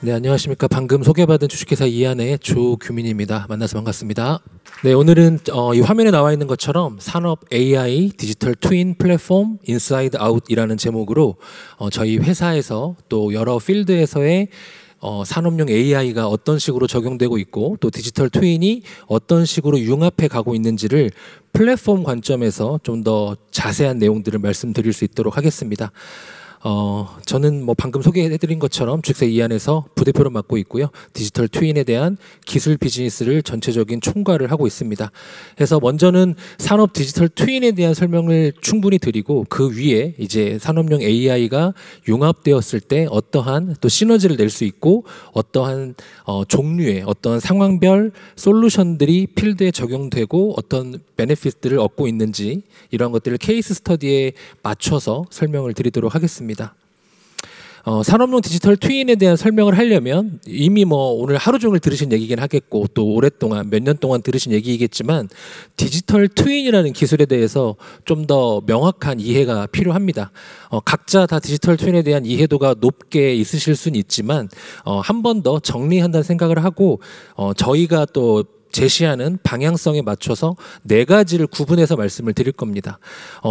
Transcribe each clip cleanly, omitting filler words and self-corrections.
네, 안녕하십니까. 방금 소개받은 주식회사 이한의 조규민입니다. 만나서 반갑습니다. 네, 오늘은 이 화면에 나와 있는 것처럼 산업 AI 디지털 트윈 플랫폼 인사이드 아웃이라는 제목으로 저희 회사에서 또 여러 필드에서의 산업용 AI가 어떤 식으로 적용되고 있고 또 디지털 트윈이 어떤 식으로 융합해 가고 있는지를 플랫폼 관점에서 좀 더 자세한 내용들을 말씀드릴 수 있도록 하겠습니다. 저는 뭐 방금 소개해드린 것처럼 주식회사 이한에서 부대표를 맡고 있고요. 디지털 트윈에 대한 기술 비즈니스를 전체적인 총괄을 하고 있습니다. 그래서 먼저는 산업 디지털 트윈에 대한 설명을 충분히 드리고 그 위에 이제 산업용 AI가 융합되었을 때 어떠한 또 시너지를 낼 수 있고 어떠한 종류의 어떤 상황별 솔루션들이 필드에 적용되고 어떤 베네핏들을 얻고 있는지 이런 것들을 케이스 스터디에 맞춰서 설명을 드리도록 하겠습니다. 산업용 디지털 트윈에 대한 설명을 하려면 이미 뭐 오늘 하루 종일 들으신 얘기긴 하겠고 또 오랫동안 몇 년 동안 들으신 얘기이겠지만 디지털 트윈이라는 기술에 대해서 좀 더 명확한 이해가 필요합니다. 각자 다 디지털 트윈에 대한 이해도가 높게 있으실 수는 있지만 한 번 더 정리한다는 생각을 하고 저희가 또 제시하는 방향성에 맞춰서 네 가지를 구분해서 말씀을 드릴 겁니다.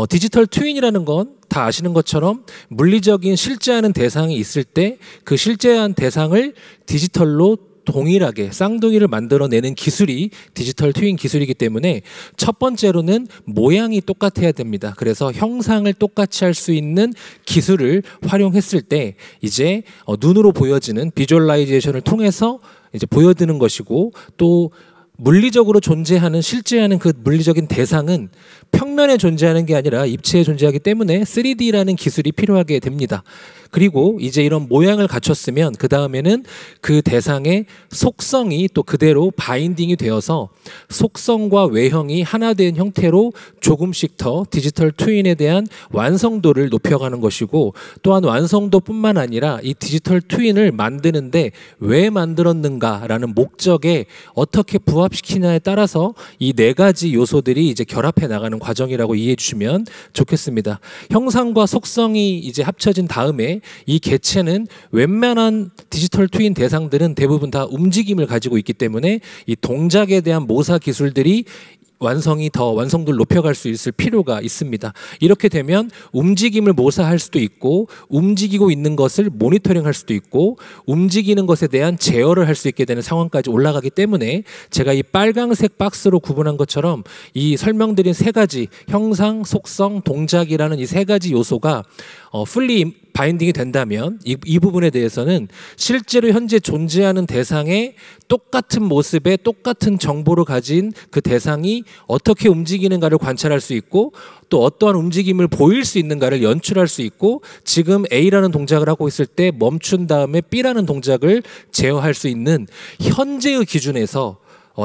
디지털 트윈이라는 건 다 아시는 것처럼 물리적인 실제하는 대상이 있을 때 그 실제한 대상을 디지털로 동일하게 쌍둥이를 만들어내는 기술이 디지털 트윈 기술이기 때문에 첫 번째로는 모양이 똑같아야 됩니다. 그래서 형상을 똑같이 할 수 있는 기술을 활용했을 때 이제 눈으로 보여지는 비주얼라이제이션을 통해서 이제 보여드는 것이고 또 물리적으로 존재하는 실제하는 그 물리적인 대상은 평면에 존재하는 게 아니라 입체에 존재하기 때문에 3D라는 기술이 필요하게 됩니다. 그리고 이제 이런 모양을 갖췄으면 그 다음에는 그 대상의 속성이 또 그대로 바인딩이 되어서 속성과 외형이 하나 된 형태로 조금씩 더 디지털 트윈에 대한 완성도를 높여가는 것이고 또한 완성도뿐만 아니라 이 디지털 트윈을 만드는데 왜 만들었는가라는 목적에 어떻게 부합시키냐에 따라서 이 네 가지 요소들이 이제 결합해 나가는 과정이라고 이해해 주시면 좋겠습니다. 형상과 속성이 이제 합쳐진 다음에 이 개체는 웬만한 디지털 트윈 대상들은 대부분 다 움직임을 가지고 있기 때문에 이 동작에 대한 모사 기술들이 완성도를 높여갈 수 있을 필요가 있습니다. 이렇게 되면 움직임을 모사할 수도 있고 움직이고 있는 것을 모니터링할 수도 있고 움직이는 것에 대한 제어를 할 수 있게 되는 상황까지 올라가기 때문에 제가 이 빨강색 박스로 구분한 것처럼 이 설명드린 세 가지 형상, 속성, 동작이라는 이 세 가지 요소가 풀리 바인딩이 된다면 이 부분에 대해서는 실제로 현재 존재하는 대상의 똑같은 모습에 똑같은 정보를 가진 그 대상이 어떻게 움직이는가를 관찰할 수 있고 또 어떠한 움직임을 보일 수 있는가를 연출할 수 있고 지금 A라는 동작을 하고 있을 때 멈춘 다음에 B라는 동작을 제어할 수 있는 현재의 기준에서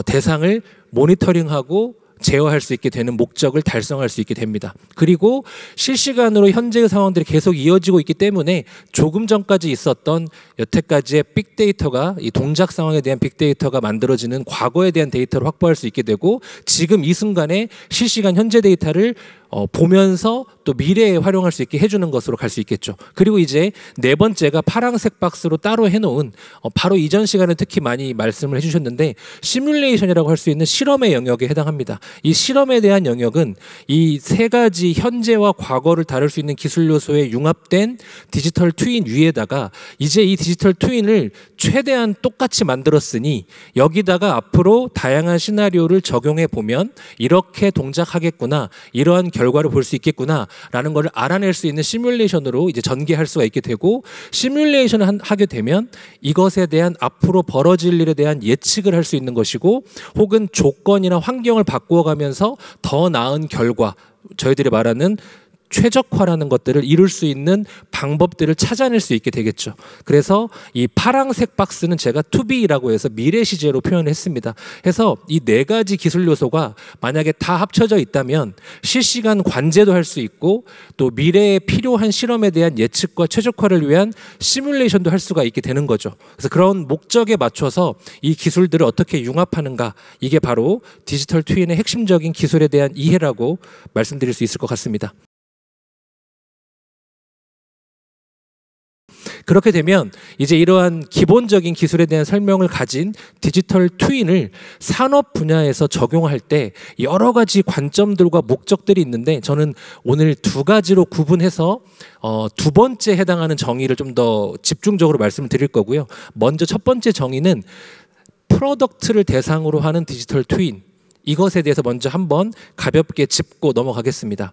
대상을 모니터링하고 제어할 수 있게 되는 목적을 달성할 수 있게 됩니다. 그리고 실시간으로 현재의 상황들이 계속 이어지고 있기 때문에 조금 전까지 있었던 여태까지의 빅데이터가 이 동작 상황에 대한 빅데이터가 만들어지는 과거에 대한 데이터를 확보할 수 있게 되고 지금 이 순간에 실시간 현재 데이터를 보면서 또 미래에 활용할 수 있게 해주는 것으로 갈 수 있겠죠. 그리고 이제 네 번째가 파란색 박스로 따로 해놓은 바로 이전 시간에 특히 많이 말씀을 해주셨는데 시뮬레이션이라고 할 수 있는 실험의 영역에 해당합니다. 이 실험에 대한 영역은 이 세 가지 현재와 과거를 다룰 수 있는 기술 요소에 융합된 디지털 트윈 위에다가 이제 이 디지털 트윈을 최대한 똑같이 만들었으니 여기다가 앞으로 다양한 시나리오를 적용해 보면 이렇게 동작하겠구나 이러한 결과를 볼 수 있겠구나 라는 것을 알아낼 수 있는 시뮬레이션으로 이제 전개할 수가 있게 되고 시뮬레이션을 하게 되면 이것에 대한 앞으로 벌어질 일에 대한 예측을 할 수 있는 것이고 혹은 조건이나 환경을 바꾸어 가면서 더 나은 결과 저희들이 말하는 최적화라는 것들을 이룰 수 있는 방법들을 찾아낼 수 있게 되겠죠. 그래서 이 파란색 박스는 제가 투비라고 해서 미래 시제로 표현했습니다. 해서 이 네 가지 기술 요소가 만약에 다 합쳐져 있다면 실시간 관제도 할 수 있고 또 미래에 필요한 실험에 대한 예측과 최적화를 위한 시뮬레이션도 할 수가 있게 되는 거죠. 그래서 그런 목적에 맞춰서 이 기술들을 어떻게 융합하는가 이게 바로 디지털 트윈의 핵심적인 기술에 대한 이해라고 말씀드릴 수 있을 것 같습니다. 그렇게 되면 이제 이러한 기본적인 기술에 대한 설명을 가진 디지털 트윈을 산업 분야에서 적용할 때 여러 가지 관점들과 목적들이 있는데, 저는 오늘 두 가지로 구분해서 두 번째 해당하는 정의를 좀 더 집중적으로 말씀을 드릴 거고요. 먼저 첫 번째 정의는 프로덕트를 대상으로 하는 디지털 트윈, 이것에 대해서 먼저 한번 가볍게 짚고 넘어가겠습니다.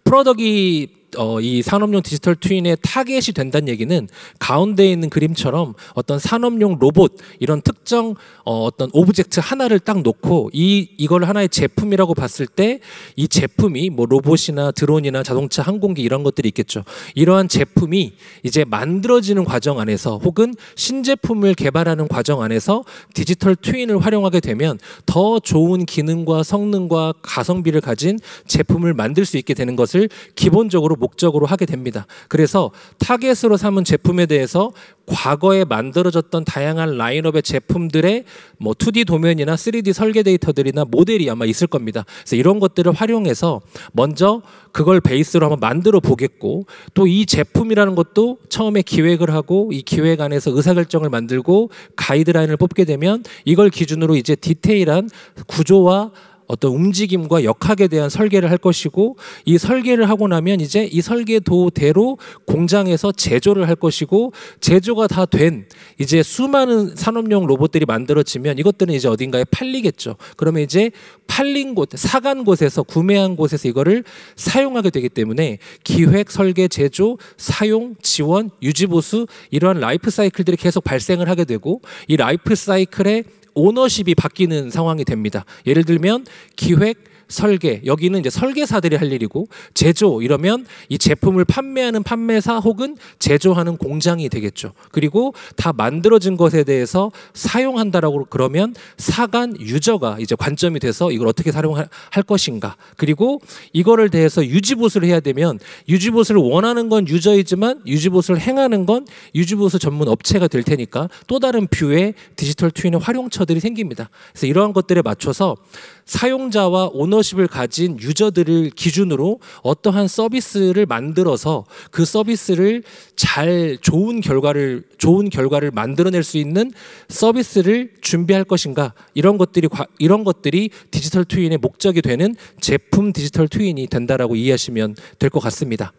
프로덕이 이 산업용 디지털 트윈의 타겟이 된다는 얘기는 가운데 있는 그림처럼 어떤 산업용 로봇, 이런 특정 어떤 오브젝트 하나를 딱 놓고 이걸 하나의 제품이라고 봤을 때 이 제품이 뭐 로봇이나 드론이나 자동차, 항공기 이런 것들이 있겠죠. 이러한 제품이 이제 만들어지는 과정 안에서 혹은 신제품을 개발하는 과정 안에서 디지털 트윈을 활용하게 되면 더 좋은 기능과 성능과 가성비를 가진 제품을 만들 수 있게 되는 것을 기본적으로 목적으로 하게 됩니다. 그래서 타겟으로 삼은 제품에 대해서 과거에 만들어졌던 다양한 라인업의 제품들의 뭐 2D 도면이나 3D 설계 데이터들이나 모델이 아마 있을 겁니다. 그래서 이런 것들을 활용해서 먼저 그걸 베이스로 한번 만들어 보겠고, 또 이 제품이라는 것도 처음에 기획을 하고 이 기획 안에서 의사결정을 만들고 가이드라인을 뽑게 되면 이걸 기준으로 이제 디테일한 구조와 어떤 움직임과 역학에 대한 설계를 할 것이고, 이 설계를 하고 나면 이제 이 설계도대로 공장에서 제조를 할 것이고, 제조가 다 된 이제 수많은 산업용 로봇들이 만들어지면 이것들은 이제 어딘가에 팔리겠죠. 그러면 이제 팔린 곳, 사간 곳에서, 구매한 곳에서 이거를 사용하게 되기 때문에 기획, 설계, 제조, 사용, 지원, 유지 보수, 이러한 라이프 사이클들이 계속 발생을 하게 되고, 이 라이프 사이클의 오너십이 바뀌는 상황이 됩니다. 예를 들면 기획, 설계, 여기는 이제 설계사들이 할 일이고, 제조 이러면 이 제품을 판매하는 판매사 혹은 제조하는 공장이 되겠죠. 그리고 다 만들어진 것에 대해서 사용한다라고 그러면 사간 유저가 이제 관점이 돼서 이걸 어떻게 사용할 것인가, 그리고 이거를 대해서 유지보수를 해야 되면 유지보수를 원하는 건 유저이지만 유지보수를 행하는 건 유지보수 전문 업체가 될 테니까 또 다른 뷰의 디지털 트윈의 활용처들이 생깁니다. 그래서 이러한 것들에 맞춰서 사용자와 오너십을 가진 유저들을 기준으로 어떠한 서비스를 만들어서 그 서비스를 잘 좋은 결과를 만들어낼 수 있는 서비스를 준비할 것인가, 이런 것들이 디지털 트윈의 목적이 되는 제품 디지털 트윈이 된다라고 이해하시면 될 것 같습니다.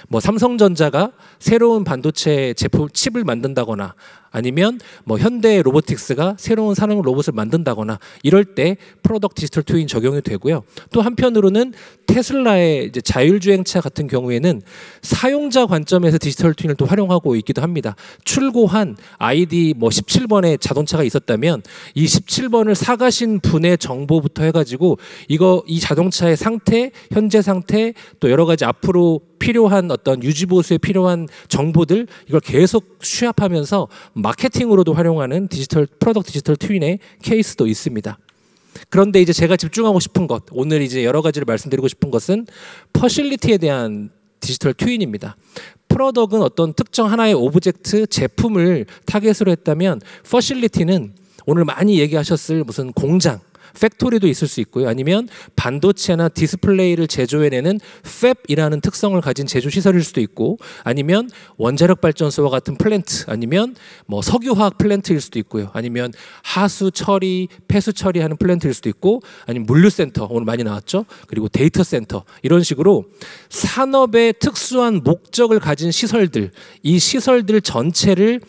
뭐 삼성전자가 새로운 반도체 제품 칩을 만든다거나, 아니면 뭐 현대 로보틱스가 새로운 산업 로봇을 만든다거나 이럴 때 프로덕트 디지털 트윈 적용이 되고요. 또 한편으로는 테슬라의 이제 자율주행차 같은 경우에는 사용자 관점에서 디지털 트윈을 또 활용하고 있기도 합니다. 출고한 ID 뭐 17번의 자동차가 있었다면 이 17번을 사가신 분의 정보부터 해가지고 이 자동차의 상태, 현재 상태, 또 여러 가지 앞으로 필요한 어떤 유지보수에 필요한 정보들, 이걸 계속 취합하면서 마케팅으로도 활용하는 프로덕트 디지털 트윈의 케이스도 있습니다. 그런데 이제 제가 집중하고 싶은 것, 오늘 이제 여러 가지를 말씀드리고 싶은 것은 퍼실리티에 대한 디지털 트윈입니다. 프로덕은 어떤 특정 하나의 오브젝트, 제품을 타겟으로 했다면, 퍼실리티는 오늘 많이 얘기하셨을 무슨 공장, 팩토리도 있을 수 있고요. 아니면 반도체나 디스플레이를 제조해내는 팹이라는 특성을 가진 제조시설일 수도 있고, 아니면 원자력 발전소와 같은 플랜트, 아니면 뭐 석유화학 플랜트일 수도 있고요. 아니면 하수 처리, 폐수 처리하는 플랜트일 수도 있고, 아니면 물류센터, 오늘 많이 나왔죠. 그리고 데이터 센터, 이런 식으로 산업의 특수한 목적을 가진 시설들, 이 시설들 전체를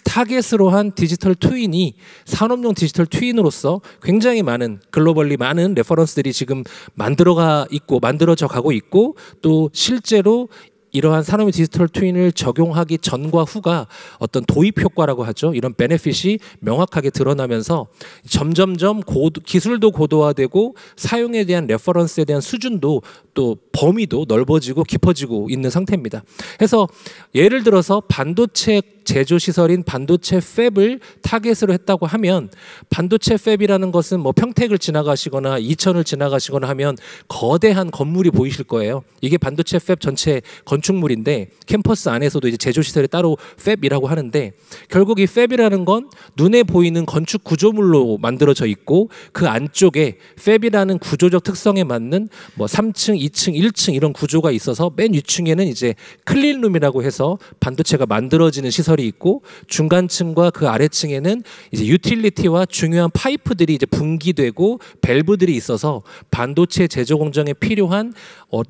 타겟으로 한 디지털 트윈이 산업용 디지털 트윈으로서 굉장히 많은, 글로벌리 많은 레퍼런스들이 지금 만들어져 가고 있고, 또 실제로 이러한 산업의 디지털 트윈을 적용하기 전과 후가 어떤 도입 효과라고 하죠. 이런 베네핏이 명확하게 드러나면서 점점점 기술도 고도화되고 사용에 대한 레퍼런스에 대한 수준도 또 범위도 넓어지고 깊어지고 있는 상태입니다. 그래서 예를 들어서 반도체 제조 시설인 반도체 팹을 타겟으로 했다고 하면, 반도체 팹이라는 것은 뭐 평택을 지나가시거나 이천을 지나가시거나 하면 거대한 건물이 보이실 거예요. 이게 반도체 팹 전체 건축 건축물인데 캠퍼스 안에서도 이제 제조 시설이 따로 팹이라고 하는데 결국 이 팹이라는 건 눈에 보이는 건축 구조물로 만들어져 있고 그 안쪽에 팹이라는 구조적 특성에 맞는 뭐 3층, 2층, 1층 이런 구조가 있어서 맨 위층에는 이제 클린룸이라고 해서 반도체가 만들어지는 시설이 있고 중간층과 그 아래층에는 이제 유틸리티와 중요한 파이프들이 이제 분기되고 밸브들이 있어서 반도체 제조 공정에 필요한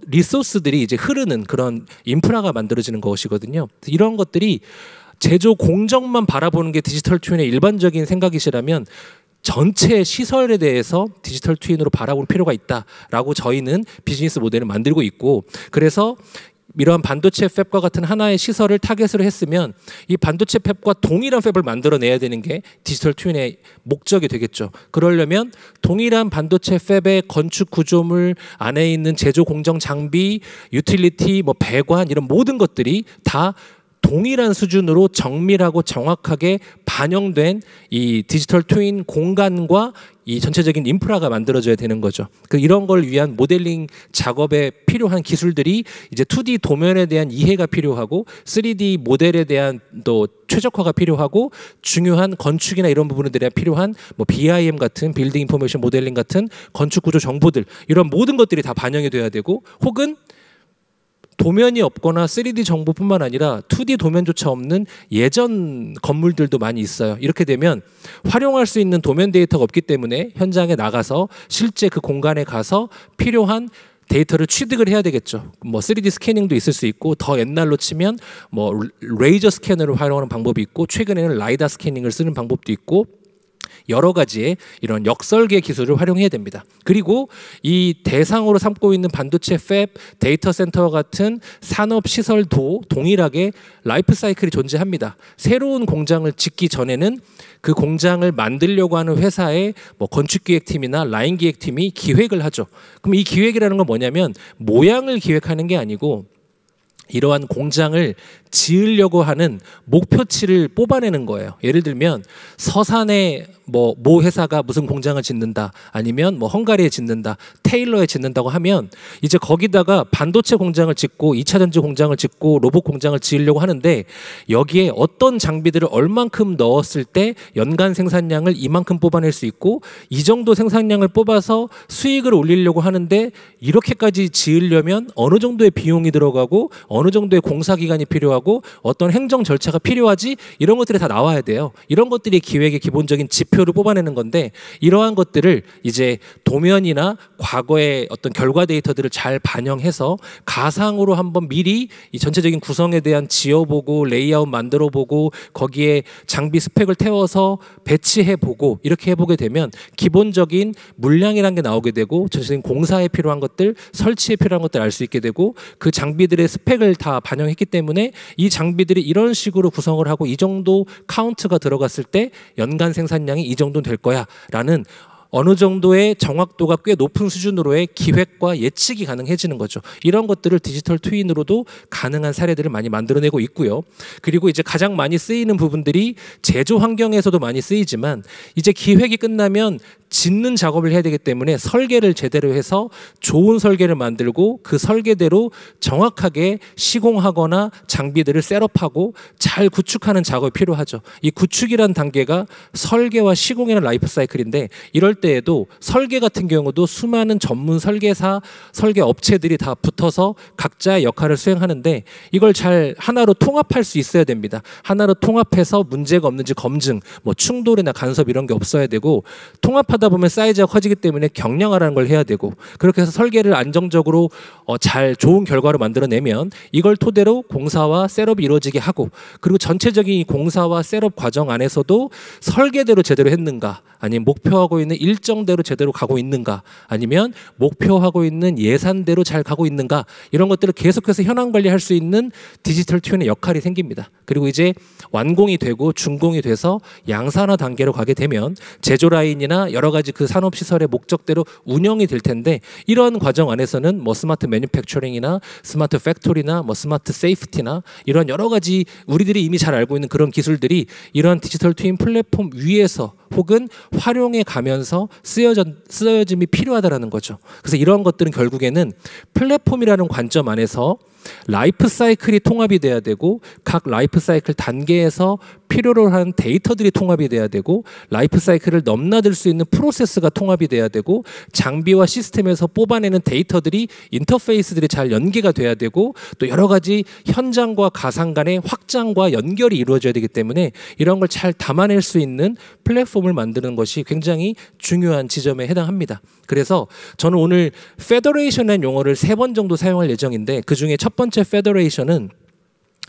리소스들이 이제 흐르는 그런 인프라가 만들어지는 것이거든요. 이런 것들이 제조 공정만 바라보는 게 디지털 트윈의 일반적인 생각이시라면 전체 시설에 대해서 디지털 트윈으로 바라볼 필요가 있다라고 저희는 비즈니스 모델을 만들고 있고 그래서 이러한 반도체 팹과 같은 하나의 시설을 타겟으로 했으면 이 반도체 팹과 동일한 팹을 만들어내야 되는 게 디지털 트윈의 목적이 되겠죠. 그러려면 동일한 반도체 팹의 건축 구조물 안에 있는 제조 공정 장비, 유틸리티, 뭐 배관 이런 모든 것들이 다 동일한 수준으로 정밀하고 정확하게 반영된 이 디지털 트윈 공간과 이 전체적인 인프라가 만들어져야 되는 거죠. 이런 걸 위한 모델링 작업에 필요한 기술들이 이제 2D 도면에 대한 이해가 필요하고 3D 모델에 대한 또 최적화가 필요하고 중요한 건축이나 이런 부분들에 필요한 뭐 BIM 같은 빌딩 인포메이션 모델링 같은 건축 구조 정보들 이런 모든 것들이 다 반영이 돼야 되고 혹은 도면이 없거나 3D 정보뿐만 아니라 2D 도면조차 없는 예전 건물들도 많이 있어요. 이렇게 되면 활용할 수 있는 도면 데이터가 없기 때문에 현장에 나가서 실제 그 공간에 가서 필요한 데이터를 취득을 해야 되겠죠. 뭐 3D 스캐닝도 있을 수 있고 더 옛날로 치면 뭐 레이저 스캐너를 활용하는 방법이 있고 최근에는 라이다 스캐닝을 쓰는 방법도 있고 여러 가지의 이런 역설계 기술을 활용해야 됩니다. 그리고 이 대상으로 삼고 있는 반도체 팹, 데이터 센터와 같은 산업 시설도 동일하게 라이프 사이클이 존재합니다. 새로운 공장을 짓기 전에는 그 공장을 만들려고 하는 회사의 뭐 건축기획팀이나 라인 기획팀이 기획을 하죠. 그럼 이 기획이라는 건 뭐냐면 모양을 기획하는 게 아니고 이러한 공장을 지으려고 하는 목표치를 뽑아내는 거예요. 예를 들면 서산에 모 회사가 무슨 공장을 짓는다 아니면 뭐 헝가리에 짓는다 테일러에 짓는다고 하면 이제 거기다가 반도체 공장을 짓고 2차 전지 공장을 짓고 로봇 공장을 지으려고 하는데 여기에 어떤 장비들을 얼만큼 넣었을 때 연간 생산량을 이만큼 뽑아낼 수 있고 이 정도 생산량을 뽑아서 수익을 올리려고 하는데 이렇게까지 지으려면 어느 정도의 비용이 들어가고 어느 정도의 공사 기간이 필요하고 어떤 행정 절차가 필요하지 이런 것들이 다 나와야 돼요. 이런 것들이 기획의 기본적인 지표를 뽑아내는 건데 이러한 것들을 이제 도면이나 과거의 어떤 결과 데이터들을 잘 반영해서 가상으로 한번 미리 이 전체적인 구성에 대한 지어보고 레이아웃 만들어보고 거기에 장비 스펙을 태워서 배치해보고 이렇게 해보게 되면 기본적인 물량이라는 게 나오게 되고 전체적인 공사에 필요한 것들 설치에 필요한 것들 알 수 있게 되고 그 장비들의 스펙을 다 반영했기 때문에 이 장비들이 이런 식으로 구성을 하고 이 정도 카운트가 들어갔을 때 연간 생산량이 이 정도 될 거야 라는 어느 정도의 정확도가 꽤 높은 수준으로의 기획과 예측이 가능해지는 거죠. 이런 것들을 디지털 트윈으로도 가능한 사례들을 많이 만들어내고 있고요. 그리고 이제 가장 많이 쓰이는 부분들이 제조 환경에서도 많이 쓰이지만 이제 기획이 끝나면 짓는 작업을 해야 되기 때문에 설계를 제대로 해서 좋은 설계를 만들고 그 설계대로 정확하게 시공하거나 장비들을 셋업하고 잘 구축하는 작업이 필요하죠. 이 구축이라는 단계가 설계와 시공이라는 라이프 사이클인데 이럴 때에도 설계 같은 경우도 수많은 전문 설계사, 설계 업체들이 다 붙어서 각자의 역할을 수행하는데 이걸 잘 하나로 통합할 수 있어야 됩니다. 하나로 통합해서 문제가 없는지 검증, 뭐 충돌이나 간섭 이런 게 없어야 되고 통합하다 보면 사이즈가 커지기 때문에 경량화라는 걸 해야 되고 그렇게 해서 설계를 안정적으로 잘 좋은 결과로 만들어내면 이걸 토대로 공사와 셋업이 이루어지게 하고 그리고 전체적인 이 공사와 셋업 과정 안에서도 설계대로 제대로 했는가 아니면 목표하고 있는 일정대로 제대로 가고 있는가 아니면 목표하고 있는 예산대로 잘 가고 있는가 이런 것들을 계속해서 현황 관리할 수 있는 디지털 트윈의 역할이 생깁니다. 그리고 이제 완공이 되고 준공이 돼서 양산화 단계로 가게 되면 제조 라인이나 여러 가지 그 산업 시설의 목적대로 운영이 될 텐데 이런 과정 안에서는 뭐 스마트 매뉴팩처링이나 스마트 팩토리나 뭐 스마트 세이프티나 이런 여러 가지 우리들이 이미 잘 알고 있는 그런 기술들이 이런 디지털 트윈 플랫폼 위에서 혹은 활용해 가면서 쓰여짐이 필요하다라는 거죠. 그래서 이런 것들은 결국에는 플랫폼이라는 관점 안에서 라이프 사이클이 통합이 돼야 되고 각 라이프 사이클 단계에서 필요로 하는 데이터들이 통합이 돼야 되고 라이프 사이클을 넘나들 수 있는 프로세스가 통합이 돼야 되고 장비와 시스템에서 뽑아내는 데이터들이 인터페이스들이 잘 연계가 돼야 되고 또 여러 가지 현장과 가상 간의 확장과 연결이 이루어져야 되기 때문에 이런 걸 잘 담아낼 수 있는 플랫폼을 만드는 것이 굉장히 중요한 지점에 해당합니다. 그래서 저는 오늘 페더레이션이라는 용어를 3번 정도 사용할 예정인데 그중에 첫 번째 페더레이션은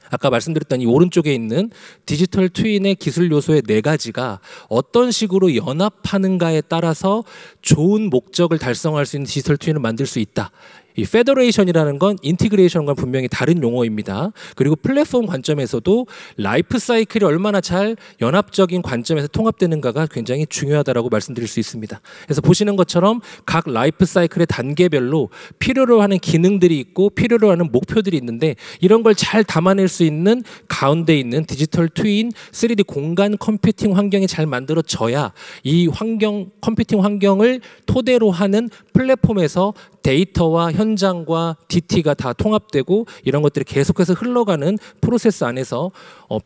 아까 말씀드렸던 이 오른쪽에 있는 디지털 트윈의 기술 요소의 4가지가 어떤 식으로 연합하는가에 따라서 좋은 목적을 달성할 수 있는 디지털 트윈을 만들 수 있다. 이 페더레이션이라는 건 인티그레이션과 분명히 다른 용어입니다. 그리고 플랫폼 관점에서도 라이프 사이클이 얼마나 잘 연합적인 관점에서 통합되는가가 굉장히 중요하다고 말씀드릴 수 있습니다. 그래서 보시는 것처럼 각 라이프 사이클의 단계별로 필요로 하는 기능들이 있고 필요로 하는 목표들이 있는데 이런 걸 잘 담아낼 수 있는 가운데 있는 디지털 트윈 3D 공간 컴퓨팅 환경이 잘 만들어져야 이 환경 컴퓨팅 환경을 토대로 하는 플랫폼에서 데이터와 현장과 DT가 다 통합되고 이런 것들이 계속해서 흘러가는 프로세스 안에서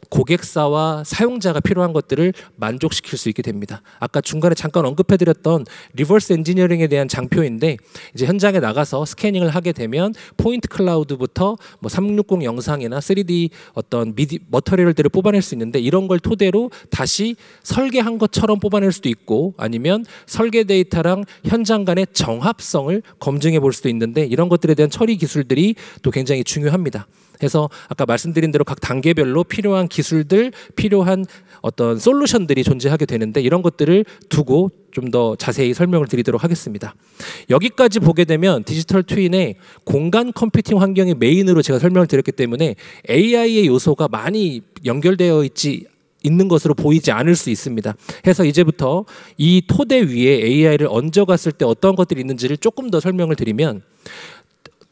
고객사와 사용자가 필요한 것들을 만족시킬 수 있게 됩니다. 아까 중간에 잠깐 언급해드렸던 리버스 엔지니어링에 대한 장표인데 이제 현장에 나가서 스캐닝을 하게 되면 포인트 클라우드부터 뭐 360 영상이나 3D 어떤 머터리얼들을 뽑아낼 수 있는데 이런 걸 토대로 다시 설계한 것처럼 뽑아낼 수도 있고 아니면 설계 데이터랑 현장 간의 정합성을 검증해 볼 수도 있는데 이런 것들에 대한 처리 기술들이 또 굉장히 중요합니다. 그래서 아까 말씀드린 대로 각 단계별로 필요한 기술들, 필요한 어떤 솔루션들이 존재하게 되는데 이런 것들을 두고 좀 더 자세히 설명을 드리도록 하겠습니다. 여기까지 보게 되면 디지털 트윈의 공간 컴퓨팅 환경이 메인으로 제가 설명을 드렸기 때문에 AI의 요소가 많이 연결되어 있는 것으로 보이지 않을 수 있습니다. 해서 이제부터 이 토대 위에 AI를 얹어갔을 때 어떤 것들이 있는지를 조금 더 설명을 드리면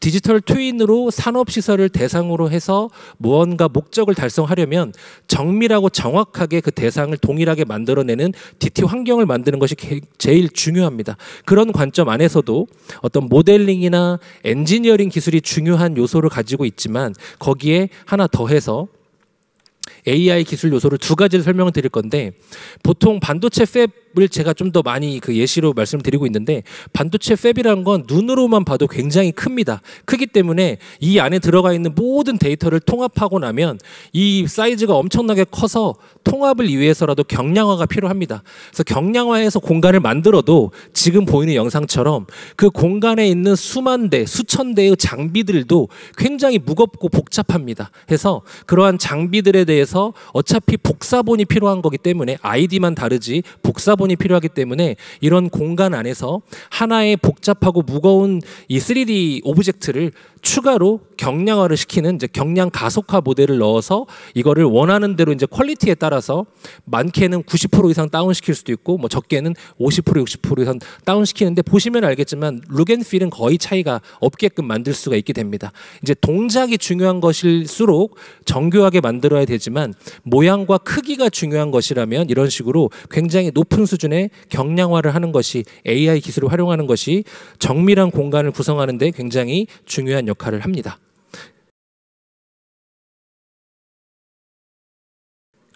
디지털 트윈으로 산업시설을 대상으로 해서 무언가 목적을 달성하려면 정밀하고 정확하게 그 대상을 동일하게 만들어내는 DT 환경을 만드는 것이 제일 중요합니다. 그런 관점 안에서도 어떤 모델링이나 엔지니어링 기술이 중요한 요소를 가지고 있지만 거기에 하나 더해서 AI 기술 요소를 2가지를 설명을 드릴 건데 보통 반도체 팹을 제가 좀 더 많이 그 예시로 말씀드리고 있는데 반도체 팹이라는 건 눈으로만 봐도 굉장히 큽니다. 크기 때문에 이 안에 들어가 있는 모든 데이터를 통합하고 나면 이 사이즈가 엄청나게 커서 통합을 위해서라도 경량화가 필요합니다. 그래서 경량화해서 공간을 만들어도 지금 보이는 영상처럼 그 공간에 있는 수만 대, 수천 대의 장비들도 굉장히 무겁고 복잡합니다. 그래서 그러한 장비들에 대해서 어차피 복사본이 필요한 거기 때문에 아이디만 다르지 복사본이 필요하기 때문에 이런 공간 안에서 하나의 복잡하고 무거운 이 3D 오브젝트를 추가로 경량화를 시키는 이제 경량 가속화 모델을 넣어서 이거를 원하는 대로 이제 퀄리티에 따라서 많게는 90% 이상 다운시킬 수도 있고 뭐 적게는 50% 60% 이상 다운시키는데 보시면 알겠지만 룩앤필은 거의 차이가 없게끔 만들 수가 있게 됩니다. 이제 동작이 중요한 것일수록 정교하게 만들어야 되지만 모양과 크기가 중요한 것이라면 이런 식으로 굉장히 높은 수준의 경량화를 하는 것이 AI 기술을 활용하는 것이 정밀한 공간을 구성하는 데 굉장히 중요한 역할을 합니다.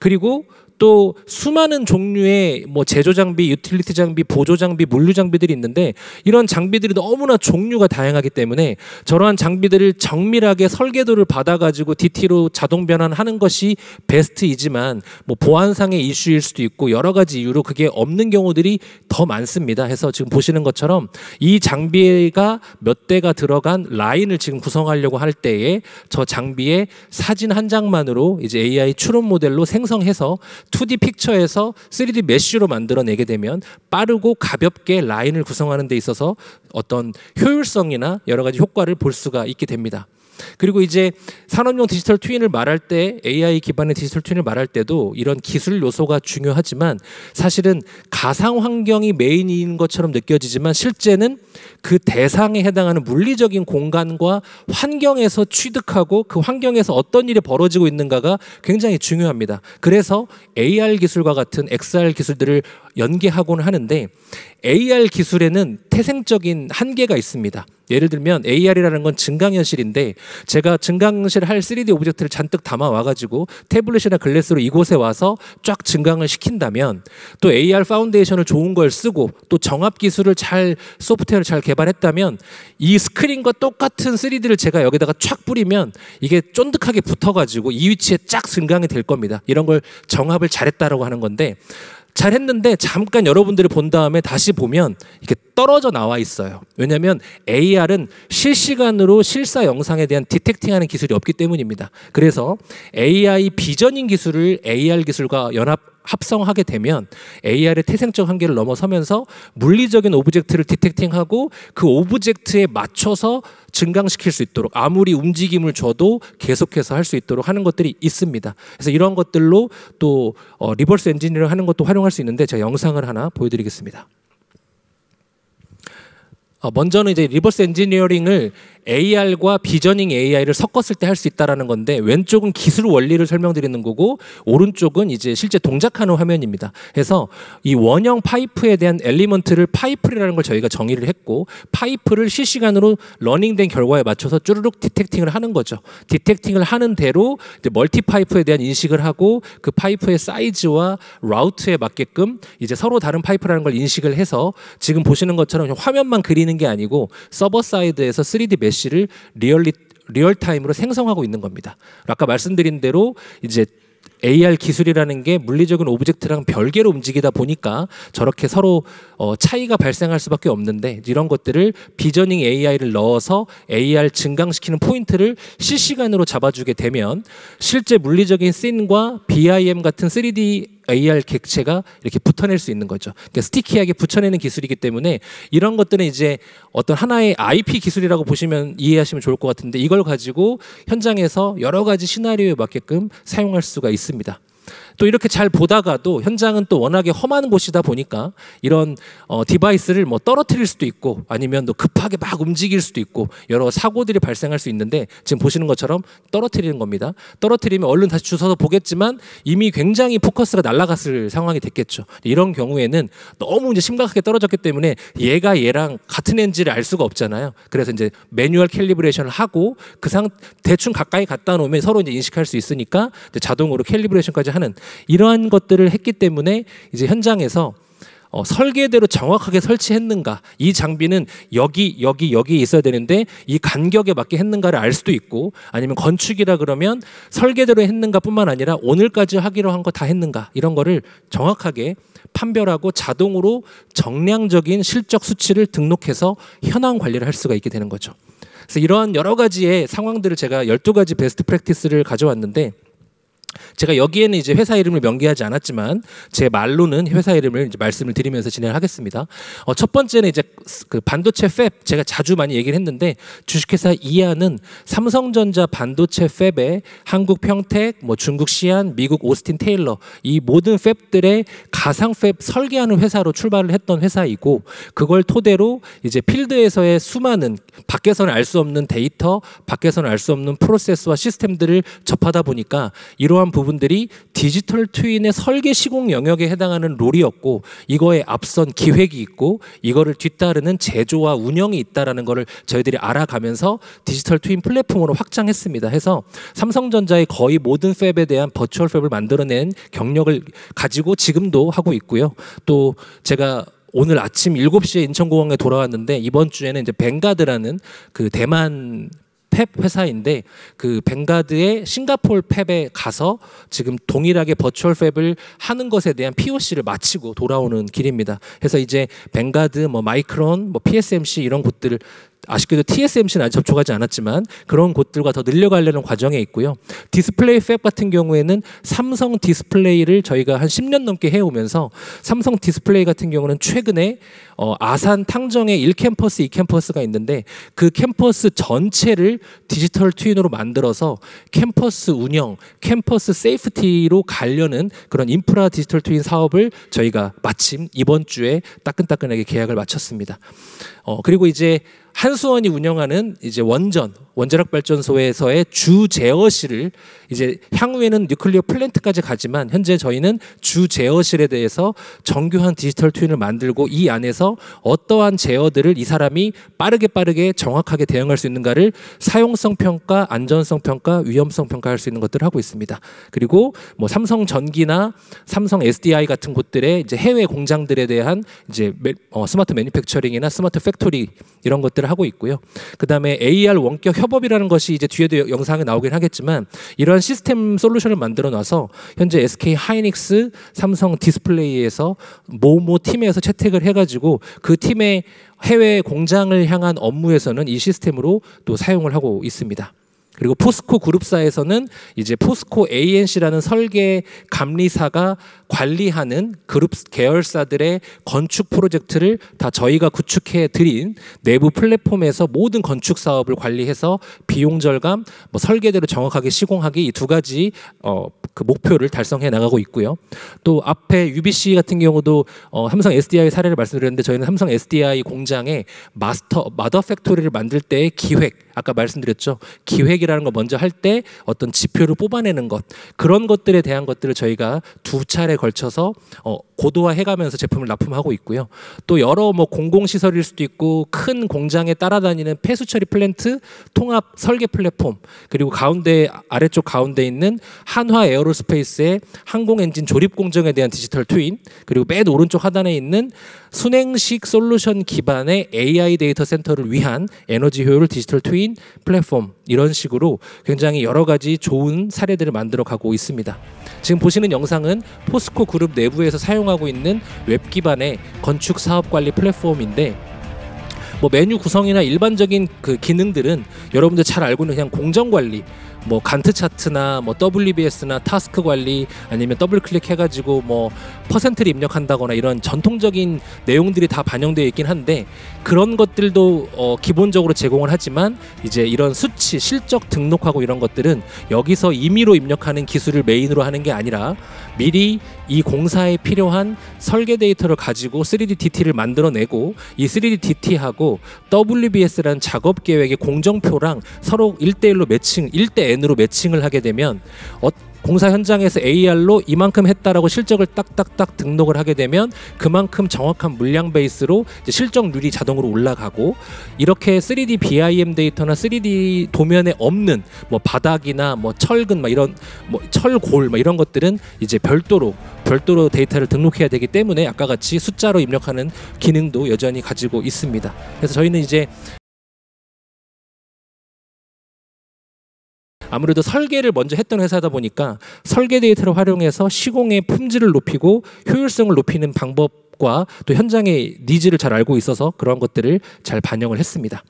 그리고 또 수많은 종류의 뭐 제조 장비, 유틸리티 장비, 보조 장비, 물류 장비들이 있는데 이런 장비들이 너무나 종류가 다양하기 때문에 저러한 장비들을 정밀하게 설계도를 받아가지고 DT로 자동 변환하는 것이 베스트이지만 뭐 보안상의 이슈일 수도 있고 여러 가지 이유로 그게 없는 경우들이 더 많습니다. 해서 지금 보시는 것처럼 이 장비가 몇 대가 들어간 라인을 지금 구성하려고 할 때에 저 장비의 사진 한 장만으로 이제 AI 추론 모델로 생성해서 2D 픽처에서 3D 메쉬로 만들어내게 되면 빠르고 가볍게 라인을 구성하는 데 있어서 어떤 효율성이나 여러 가지 효과를 볼 수가 있게 됩니다. 그리고 이제 산업용 디지털 트윈을 말할 때 AI 기반의 디지털 트윈을 말할 때도 이런 기술 요소가 중요하지만 사실은 가상 환경이 메인인 것처럼 느껴지지만 실제는 그 대상에 해당하는 물리적인 공간과 환경에서 취득하고 그 환경에서 어떤 일이 벌어지고 있는가가 굉장히 중요합니다. 그래서 AR 기술과 같은 XR 기술들을 연계하고는 하는데 AR 기술에는 태생적인 한계가 있습니다. 예를 들면 AR이라는 건 증강현실인데 제가 증강현실 할 3D 오브젝트를 잔뜩 담아 와가지고 태블릿이나 글래스로 이곳에 와서 쫙 증강을 시킨다면 또 AR 파운데이션을 좋은 걸 쓰고 또 정합 기술을 소프트웨어를 잘 개발했다면 이 스크린과 똑같은 3D를 제가 여기다가 쫙 뿌리면 이게 쫀득하게 붙어가지고 이 위치에 쫙 증강이 될 겁니다. 이런 걸 정합을 잘했다라고 하는 건데 잘했는데 잠깐 여러분들이 본 다음에 다시 보면 이렇게 떨어져 나와 있어요. 왜냐하면 AR은 실시간으로 실사 영상에 대한 디텍팅하는 기술이 없기 때문입니다. 그래서 AI 비전인 기술을 AR 기술과 합성하게 되면 AR의 태생적 한계를 넘어서면서 물리적인 오브젝트를 디텍팅하고 그 오브젝트에 맞춰서 증강시킬 수 있도록 아무리 움직임을 줘도 계속해서 할 수 있도록 하는 것들이 있습니다. 그래서 이런 것들로 또 리버스 엔지니어링 하는 것도 활용할 수 있는데 제가 영상을 하나 보여드리겠습니다. 먼저는 이제 리버스 엔지니어링을 AR과 비저닝 AI를 섞었을 때 할 수 있다라는 건데 왼쪽은 기술 원리를 설명드리는 거고 오른쪽은 이제 실제 동작하는 화면입니다. 그래서 이 원형 파이프에 대한 엘리먼트를 파이프라는 걸 저희가 정의를 했고 파이프를 실시간으로 러닝된 결과에 맞춰서 쭈르륵 디텍팅을 하는 거죠. 디텍팅을 하는 대로 이제 멀티 파이프에 대한 인식을 하고 그 파이프의 사이즈와 라우트에 맞게끔 이제 서로 다른 파이프라는 걸 인식을 해서 지금 보시는 것처럼 화면만 그리는 게 아니고 서버 사이드에서 3D 메쉬를 리얼타임으로 생성하고 있는 겁니다. 아까 말씀드린 대로 이제 AR 기술이라는 게 물리적인 오브젝트랑 별개로 움직이다 보니까 저렇게 서로 차이가 발생할 수밖에 없는데 이런 것들을 비저닝 AI를 넣어서 AR 증강시키는 포인트를 실시간으로 잡아주게 되면 실제 물리적인 씬과 BIM 같은 3D AR 객체가 이렇게 붙어낼 수 있는 거죠. 그러니까 스티키하게 붙여내는 기술이기 때문에 이런 것들은 이제 어떤 하나의 IP 기술이라고 보시면 이해하시면 좋을 것 같은데 이걸 가지고 현장에서 여러 가지 시나리오에 맞게끔 사용할 수가 있습니다. 또 이렇게 잘 보다가도 현장은 또 워낙에 험한 곳이다 보니까 이런 디바이스를 뭐 떨어뜨릴 수도 있고 아니면 또 급하게 막 움직일 수도 있고 여러 사고들이 발생할 수 있는데 지금 보시는 것처럼 떨어뜨리는 겁니다. 떨어뜨리면 얼른 다시 주워서 보겠지만 이미 굉장히 포커스가 날아갔을 상황이 됐겠죠. 이런 경우에는 너무 이제 심각하게 떨어졌기 때문에 얘가 얘랑 같은 앤지를 알 수가 없잖아요. 그래서 이제 매뉴얼 캘리브레이션을 하고 대충 가까이 갖다 놓으면 서로 이제 인식할 수 있으니까 이제 자동으로 캘리브레이션까지 하는 이러한 것들을 했기 때문에 이제 현장에서 설계대로 정확하게 설치했는가 이 장비는 여기 있어야 되는데 이 간격에 맞게 했는가를 알 수도 있고 아니면 건축이라 그러면 설계대로 했는가 뿐만 아니라 오늘까지 하기로 한 거 다 했는가 이런 거를 정확하게 판별하고 자동으로 정량적인 실적 수치를 등록해서 현황 관리를 할 수가 있게 되는 거죠. 그래서 이러한 여러 가지의 상황들을 제가 12가지 베스트 프랙티스를 가져왔는데 제가 여기에는 이제 회사 이름을 명기하지 않았지만 제 말로는 회사 이름을 이제 말씀을 드리면서 진행을 하겠습니다. 첫 번째는 이제 그 반도체 팹 제가 자주 많이 얘기를 했는데 주식회사 이하는 삼성전자 반도체 팹에 한국 평택, 뭐 중국 시안, 미국 오스틴 테일러 이 모든 팹들의 가상 팹 설계하는 회사로 출발을 했던 회사이고 그걸 토대로 이제 필드에서의 수많은 밖에서는 알 수 없는 데이터, 밖에서는 알 수 없는 프로세스와 시스템들을 접하다 보니까 이러한 부분들이 디지털 트윈의 설계 시공 영역에 해당하는 롤이었고 이거에 앞선 기획이 있고 이거를 뒤따르는 제조와 운영이 있다라는 거를 저희들이 알아가면서 디지털 트윈 플랫폼으로 확장했습니다. 해서 삼성전자의 거의 모든 팹에 대한 버추얼 팹을 만들어낸 경력을 가지고 지금도 하고 있고요. 또 제가 오늘 아침 7시에 인천공항에 돌아왔는데 이번 주에는 이제 벵가드라는 그 대만 팹 회사인데 그 벵가드의 싱가포르 팹에 가서 지금 동일하게 버추얼 팹을 하는 것에 대한 POC를 마치고 돌아오는 길입니다. 그래서 이제 벵가드, 뭐 마이크론, 뭐 PSMC 이런 곳들을 아쉽게도 TSMC는 아직 접촉하지 않았지만 그런 곳들과 더 늘려가려는 과정에 있고요. 디스플레이 팹 같은 경우에는 삼성 디스플레이를 저희가 한 10년 넘게 해오면서 삼성 디스플레이 같은 경우는 최근에 아산 탕정에 1캠퍼스, 2캠퍼스가 있는데 그 캠퍼스 전체를 디지털 트윈으로 만들어서 캠퍼스 운영, 캠퍼스 세이프티로 가려는 그런 인프라 디지털 트윈 사업을 저희가 마침 이번 주에 따끈따끈하게 계약을 마쳤습니다. 그리고 이제 한수원이 운영하는 이제 원자력 발전소에서의 주 제어실을 이제 향후에는 뉴클리어 플랜트까지 가지만 현재 저희는 주 제어실에 대해서 정교한 디지털 트윈을 만들고 이 안에서 어떠한 제어들을 이 사람이 빠르게 정확하게 대응할 수 있는가를 사용성 평가, 안전성 평가, 위험성 평가할 수 있는 것들을 하고 있습니다. 그리고 뭐 삼성 전기나 삼성 SDI 같은 곳들의 이제 해외 공장들에 대한 이제 스마트 매니팩처링이나 스마트 팩토리 이런 것들을 하고 있고요. 그다음에 AR 원격 협업이라는 것이 이제 뒤에도 영상에 나오긴 하겠지만 이러한 시스템 솔루션을 만들어 놔서 현재 SK 하이닉스, 삼성 디스플레이에서 모모 팀에서 채택을 해가지고 그 팀의 해외 공장을 향한 업무에서는 이 시스템으로 또 사용을 하고 있습니다. 그리고 포스코 그룹사에서는 이제 포스코 ANC라는 설계 감리사가 관리하는 그룹 계열사들의 건축 프로젝트를 다 저희가 구축해 드린 내부 플랫폼에서 모든 건축 사업을 관리해서 비용 절감, 뭐 설계대로 정확하게 시공하기 이 두 가지 그 목표를 달성해 나가고 있고요. 또 앞에 UBC 같은 경우도 삼성 SDI 사례를 말씀드렸는데 저희는 삼성 SDI 공장에 마더 팩토리를 만들 때의 기획, 아까 말씀드렸죠. 기획이라는 거 먼저 할 때 어떤 지표를 뽑아내는 것, 그런 것들에 대한 것들을 저희가 두 차례 걸쳐서 고도화해가면서 제품을 납품하고 있고요. 또 여러 뭐 공공시설일 수도 있고 큰 공장에 따라다니는 폐수 처리 플랜트, 통합 설계 플랫폼, 그리고 아래쪽 가운데 있는 한화 에어로스페이스의 항공 엔진 조립 공정에 대한 디지털 트윈, 그리고 맨 오른쪽 하단에 있는 순행식 솔루션 기반의 AI 데이터 센터를 위한 에너지 효율 디지털 트윈 플랫폼, 이런 식으로 굉장히 여러 가지 좋은 사례들을 만들어 가고 있습니다. 지금 보시는 영상은 포스코 그룹 내부에서 사용하고 있는 웹 기반의 건축 사업 관리 플랫폼인데 뭐 메뉴 구성이나 일반적인 그 기능들은 여러분들 잘 알고 있는 그냥 공정 관리, 뭐 간트 차트나 뭐 WBS나 타스크 관리, 아니면 더블 클릭해가지고 뭐 퍼센트를 입력한다거나 이런 전통적인 내용들이 다 반영되어 있긴 한데 그런 것들도 기본적으로 제공을 하지만 이제 이런 수치, 실적 등록하고 이런 것들은 여기서 임의로 입력하는 기술을 메인으로 하는 게 아니라 미리 이 공사에 필요한 설계 데이터를 가지고 3D DT를 만들어내고 이 3D DT하고 WBS라는 작업 계획의 공정표랑 서로 1대1로 매칭, 1대 N으로 매칭을 하게 되면 공사 현장에서 AR로 이만큼 했다라고 실적을 딱딱딱 등록을 하게 되면 그만큼 정확한 물량 베이스로 이제 실적률이 자동으로 올라가고, 이렇게 3D BIM 데이터나 3D 도면에 없는 뭐 바닥이나 뭐 철근 막 이런 뭐 철골 막 이런 것들은 이제 별도로 데이터를 등록해야 되기 때문에 아까 같이 숫자로 입력하는 기능도 여전히 가지고 있습니다. 그래서 저희는 이제 아무래도 설계를 먼저 했던 회사다 보니까 설계 데이터를 활용해서 시공의 품질을 높이고 효율성을 높이는 방법과 또 현장의 니즈를 잘 알고 있어서 그런 것들을 잘 반영을 했습니다.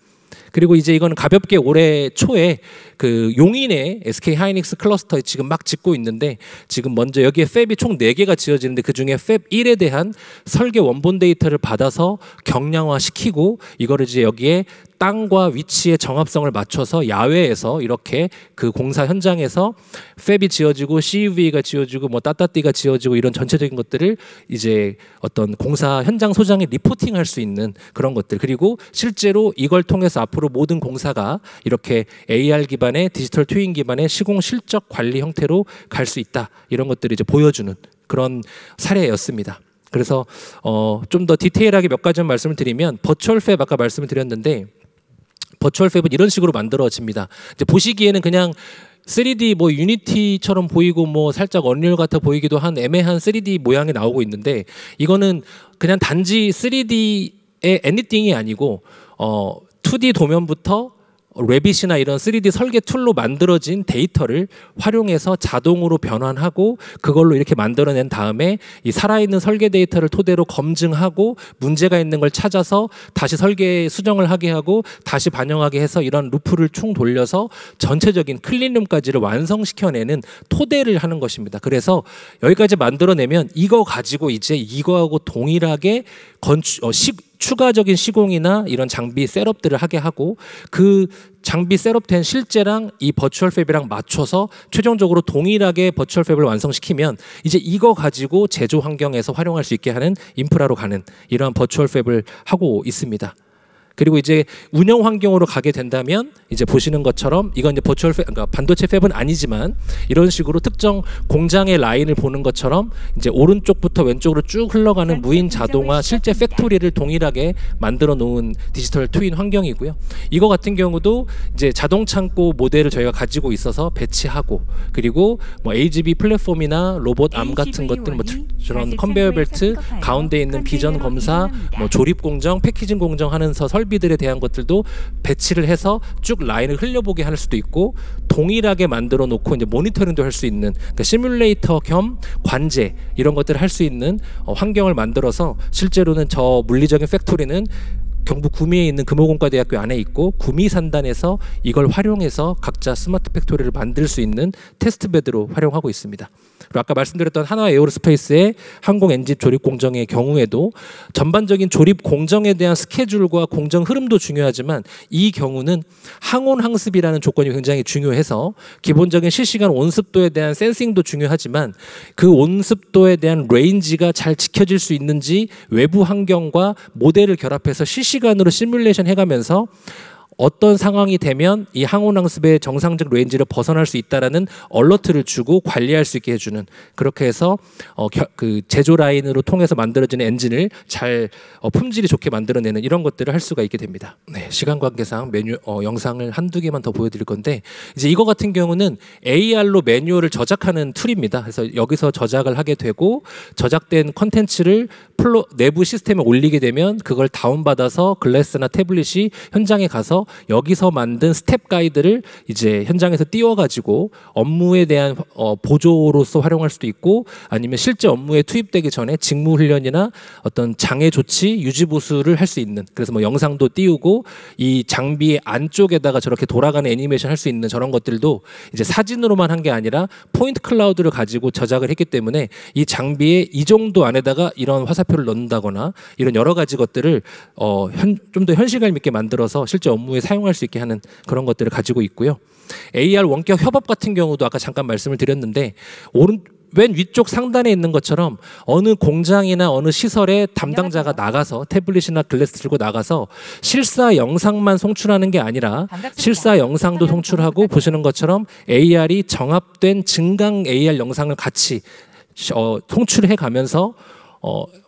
그리고 이제 이거는 가볍게 올해 초에 그 용인의 SK 하이닉스 클러스터에 지금 막 짓고 있는데, 지금 먼저 여기에 팹이 총 4개가 지어지는데 그 중에 팹 1에 대한 설계 원본 데이터를 받아서 경량화 시키고 이거를 이제 여기에 땅과 위치의 정합성을 맞춰서 야외에서 이렇게 그 공사 현장에서 팹이 지어지고 CUV가 지어지고 뭐 따따띠가 지어지고 이런 전체적인 것들을 이제 어떤 공사 현장 소장에 리포팅할 수 있는 그런 것들, 그리고 실제로 이걸 통해서 앞으로 모든 공사가 이렇게 AR 기반의 디지털 트윈 기반의 시공 실적 관리 형태로 갈 수 있다, 이런 것들을 이제 보여주는 그런 사례였습니다. 그래서 좀 더 디테일하게 몇 가지 말씀을 드리면, 버추얼 팹 아까 말씀을 드렸는데 버추얼 팹은 이런 식으로 만들어집니다. 이제 보시기에는 그냥 3D 뭐 유니티처럼 보이고 뭐 살짝 언리얼 같아 보이기도 한 애매한 3D 모양이 나오고 있는데, 이거는 그냥 단지 3D의 애니띵이 아니고 2D 도면부터 레빗이나 이런 3D 설계 툴로 만들어진 데이터를 활용해서 자동으로 변환하고 그걸로 이렇게 만들어낸 다음에 이 살아있는 설계 데이터를 토대로 검증하고 문제가 있는 걸 찾아서 다시 설계 수정을 하게 하고 다시 반영하게 해서 이런 루프를 총 돌려서 전체적인 클린룸까지를 완성시켜내는 토대를 하는 것입니다. 그래서 여기까지 만들어내면 이거 가지고 이제 이거하고 동일하게 추가적인 시공이나 이런 장비 셋업들을 하게 하고 그 장비 셋업된 실제랑 이 버추얼 팹이랑 맞춰서 최종적으로 동일하게 버추얼 팹을 완성시키면 이제 이거 가지고 제조 환경에서 활용할 수 있게 하는 인프라로 가는 이러한 버추얼 팹을 하고 있습니다. 그리고 이제 운영 환경으로 가게 된다면 이제 보시는 것처럼 이건 이제 버추얼 팹, 그러니까 반도체 팹은 아니지만 이런 식으로 특정 공장의 라인을 보는 것처럼 이제 오른쪽부터 왼쪽으로 쭉 흘러가는 무인 자동화 실제 팩토리를 동일하게 만들어 놓은 디지털 트윈 환경이고요. 이거 같은 경우도 이제 자동 창고 모델을 저희가 가지고 있어서 배치하고 그리고 뭐 AGV 플랫폼이나 로봇 암 같은 것들 뭐 저런 컨베이어 벨트 가운데 있는 비전 검사 뭐 조립 공정, 패키징 공정 하면서 설비들에 대한 것들도 배치를 해서 쭉 라인을 흘려보게 할 수도 있고 동일하게 만들어 놓고 이제 모니터링도 할 수 있는 그러니까 시뮬레이터 겸 관제 이런 것들을 할 수 있는 환경을 만들어서 실제로는 저 물리적인 팩토리는 경북 구미에 있는 금호공과대학교 안에 있고 구미 산단에서 이걸 활용해서 각자 스마트 팩토리를 만들 수 있는 테스트베드로 활용하고 있습니다. 그리고 아까 말씀드렸던 한화 에어로스페이스의 항공 엔진 조립 공정의 경우에도 전반적인 조립 공정에 대한 스케줄과 공정 흐름도 중요하지만 이 경우는 항온 항습이라는 조건이 굉장히 중요해서 기본적인 실시간 온습도에 대한 센싱도 중요하지만 그 온습도에 대한 레인지가 잘 지켜질 수 있는지 외부 환경과 모델을 결합해서 실시간으로 시뮬레이션 해가면서 어떤 상황이 되면 이 항온 항습의 정상적 레인지를 벗어날 수 있다라는 얼러트를 주고 관리할 수 있게 해주는 그렇게 해서 그 제조 라인으로 통해서 만들어지는 엔진을 잘 품질이 좋게 만들어내는 이런 것들을 할 수가 있게 됩니다. 네, 시간 관계상 영상을 한두 개만 더 보여드릴 건데 이제 이거 같은 경우는 AR로 매뉴얼을 저작하는 툴입니다. 그래서 여기서 저작을 하게 되고 저작된 컨텐츠를 내부 시스템에 올리게 되면 그걸 다운받아서 글래스나 태블릿이 현장에 가서 여기서 만든 스텝 가이드를 이제 현장에서 띄워가지고 업무에 대한 보조로서 활용할 수도 있고 아니면 실제 업무에 투입되기 전에 직무 훈련이나 어떤 장애 조치 유지 보수를 할 수 있는 그래서 뭐 영상도 띄우고 이 장비의 안쪽에다가 저렇게 돌아가는 애니메이션 할 수 있는 저런 것들도 이제 사진으로만 한 게 아니라 포인트 클라우드를 가지고 저작을 했기 때문에 이 장비의 이 정도 안에다가 이런 화살표를 넣는다거나 이런 여러 가지 것들을 좀 더 현실감 있게 만들어서 실제 업무에 사용할 수 있게 하는 그런 것들을 가지고 있고요. AR 원격 협업 같은 경우도 아까 잠깐 말씀을 드렸는데 맨 위쪽 상단에 있는 것처럼 어느 공장이나 어느 시설에 담당자가 나가서 태블릿이나 글래스 들고 나가서 실사 영상만 송출하는 게 아니라 실사 영상도 송출하고 보시는 것처럼 AR이 정합된 증강 AR 영상을 같이 송출해 가면서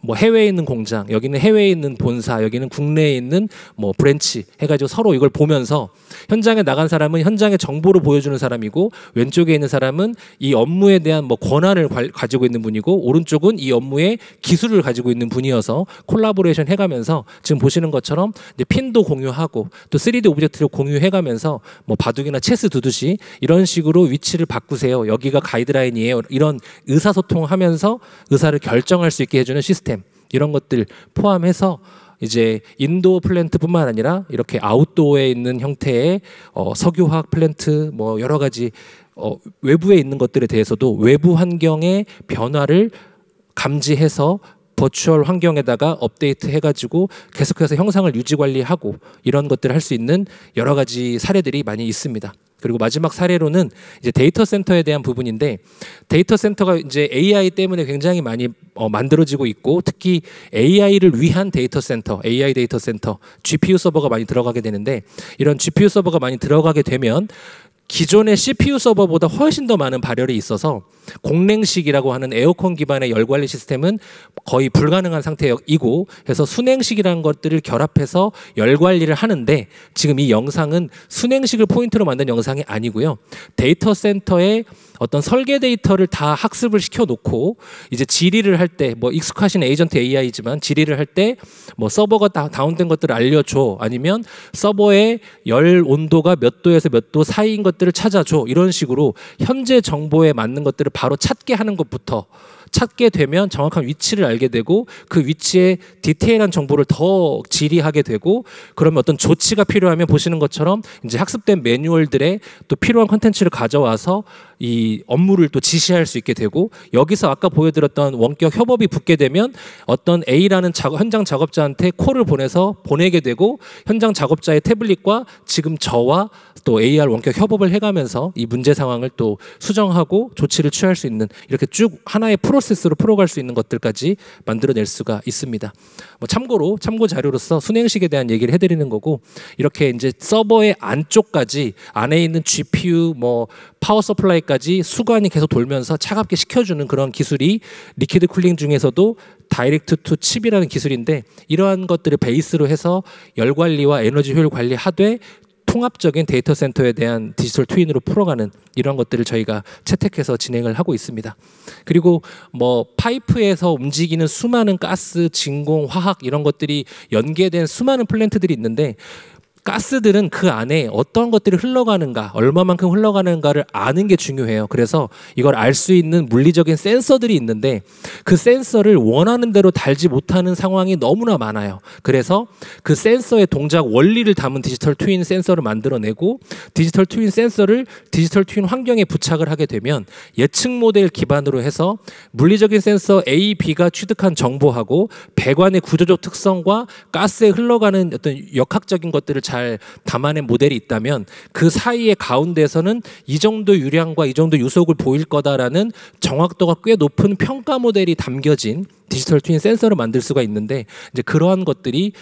뭐 해외에 있는 공장, 여기는 해외에 있는 본사, 여기는 국내에 있는 뭐 브랜치 해가지고 서로 이걸 보면서 현장에 나간 사람은 현장의 정보를 보여주는 사람이고 왼쪽에 있는 사람은 이 업무에 대한 뭐 권한을 가지고 있는 분이고 오른쪽은 이 업무의 기술을 가지고 있는 분이어서 콜라보레이션 해가면서 지금 보시는 것처럼 이제 핀도 공유하고 또 3D 오브젝트를 공유해가면서 뭐 바둑이나 체스 두듯이 이런 식으로 위치를 바꾸세요. 여기가 가이드라인이에요. 이런 의사소통하면서 의사를 결정할 수 있게 해주는 시스템 이런 것들 포함해서 이제 인도어 플랜트뿐만 아니라 이렇게 아웃도어에 있는 형태의 석유화학 플랜트 뭐 여러 가지 외부에 있는 것들에 대해서도 외부 환경의 변화를 감지해서 버추얼 환경에다가 업데이트 해가지고 계속해서 형상을 유지 관리하고 이런 것들을 할 수 있는 여러 가지 사례들이 많이 있습니다. 그리고 마지막 사례로는 이제 데이터 센터에 대한 부분인데 데이터 센터가 이제 AI 때문에 굉장히 많이 만들어지고 있고 특히 AI를 위한 데이터 센터, AI 데이터 센터, GPU 서버가 많이 들어가게 되는데 이런 GPU 서버가 많이 들어가게 되면 기존의 CPU 서버보다 훨씬 더 많은 발열이 있어서 공냉식이라고 하는 에어컨 기반의 열 관리 시스템은 거의 불가능한 상태이고 해서 순행식이라는 것들을 결합해서 열 관리를 하는데, 지금 이 영상은 순행식을 포인트로 만든 영상이 아니고요. 데이터 센터에 어떤 설계 데이터를 다 학습을 시켜놓고 이제 질의를 할 때, 뭐 익숙하신 에이전트 AI지만 질의를 할 때 뭐 서버가 다운된 것들을 알려줘, 아니면 서버의 열 온도가 몇 도에서 몇 도 사이인 것들을 찾아줘, 이런 식으로 현재 정보에 맞는 것들을 바로 찾게 하는 것부터, 찾게 되면 정확한 위치를 알게 되고 그 위치에 디테일한 정보를 더 질의하게 되고, 그러면 어떤 조치가 필요하면 보시는 것처럼 이제 학습된 매뉴얼들에 또 필요한 컨텐츠를 가져와서 이 업무를 또 지시할 수 있게 되고, 여기서 아까 보여드렸던 원격 협업이 붙게 되면 어떤 A라는 현장 작업자한테 콜을 보내게 되고, 현장 작업자의 태블릿과 지금 저와 또 AR 원격 협업을 해가면서 이 문제 상황을 또 수정하고 조치를 취할 수 있는, 이렇게 쭉 하나의 프로세스로 풀어갈 수 있는 것들까지 만들어낼 수가 있습니다. 뭐 참고 자료로서 순행식에 대한 얘기를 해드리는 거고, 이렇게 이제 서버의 안쪽까지 안에 있는 GPU 뭐 파워 서플라이까지 수관이 계속 돌면서 차갑게 식혀주는 그런 기술이 리퀴드 쿨링 중에서도 다이렉트 투 칩이라는 기술인데, 이러한 것들을 베이스로 해서 열 관리와 에너지 효율 관리하되 통합적인 데이터 센터에 대한 디지털 트윈으로 풀어가는 이런 것들을 저희가 채택해서 진행을 하고 있습니다. 그리고 뭐 파이프에서 움직이는 수많은 가스, 진공, 화학 이런 것들이 연계된 수많은 플랜트들이 있는데, 가스들은 그 안에 어떤 것들이 흘러가는가, 얼마만큼 흘러가는가를 아는 게 중요해요. 그래서 이걸 알 수 있는 물리적인 센서들이 있는데, 그 센서를 원하는 대로 달지 못하는 상황이 너무나 많아요. 그래서 그 센서의 동작 원리를 담은 디지털 트윈 센서를 만들어내고, 디지털 트윈 센서를 디지털 트윈 환경에 부착을 하게 되면 예측 모델 기반으로 해서 물리적인 센서 A, B가 취득한 정보하고 배관의 구조적 특성과 가스에 흘러가는 어떤 역학적인 것들을 잘 담아낸 모델이 있다면, 그 사이의 가운데에서는 이 정도 유량과 이 정도 유속을 보일 거다라는 정확도가 꽤 높은 평가 모델이 담겨진 디지털 트윈 센서를 만들 수가 있는데, 이제 그러한 것들이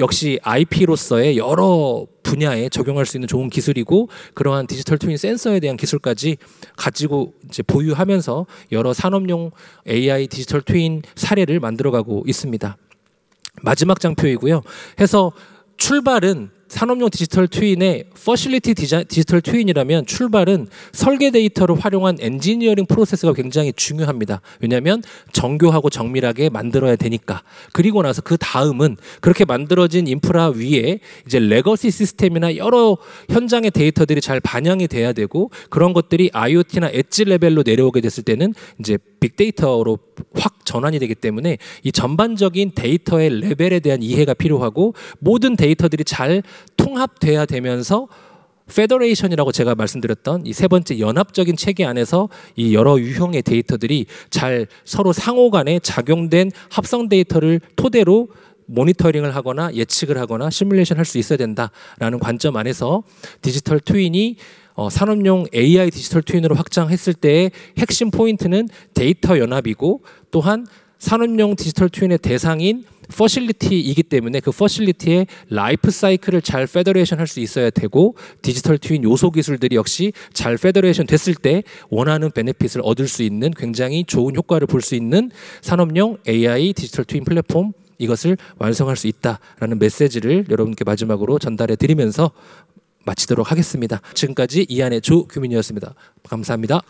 역시 IP로서의 여러 분야에 적용할 수 있는 좋은 기술이고, 그러한 디지털 트윈 센서에 대한 기술까지 가지고 이제 보유하면서 여러 산업용 AI 디지털 트윈 사례를 만들어가고 있습니다. 마지막 장표이고요. 해서 출발은 산업용 디지털 트윈의 퍼실리티 디지털 트윈이라면 출발은 설계 데이터를 활용한 엔지니어링 프로세스가 굉장히 중요합니다. 왜냐하면 정교하고 정밀하게 만들어야 되니까. 그리고 나서 그 다음은 그렇게 만들어진 인프라 위에 이제 레거시 시스템이나 여러 현장의 데이터들이 잘 반영이 돼야 되고, 그런 것들이 IoT나 엣지 레벨로 내려오게 됐을 때는 이제 빅데이터로 확 전환이 되기 때문에 이 전반적인 데이터의 레벨에 대한 이해가 필요하고, 모든 데이터들이 잘 통합돼야 되면서 페더레이션이라고 제가 말씀드렸던 이 세 번째 연합적인 체계 안에서 이 여러 유형의 데이터들이 잘 서로 상호 간에 작용된 합성 데이터를 토대로 모니터링을 하거나 예측을 하거나 시뮬레이션 할 수 있어야 된다라는 관점 안에서 디지털 트윈이 산업용 AI 디지털 트윈으로 확장했을 때의 핵심 포인트는 데이터 연합이고, 또한 산업용 디지털 트윈의 대상인 퍼실리티이기 때문에 그 퍼실리티의 라이프 사이클을 잘 페더레이션 할 수 있어야 되고, 디지털 트윈 요소 기술들이 역시 잘 페더레이션 됐을 때 원하는 베네핏을 얻을 수 있는 굉장히 좋은 효과를 볼 수 있는 산업용 AI 디지털 트윈 플랫폼, 이것을 완성할 수 있다라는 메시지를 여러분께 마지막으로 전달해 드리면서 마치도록 하겠습니다. 지금까지 이한의 조규민이었습니다. 감사합니다.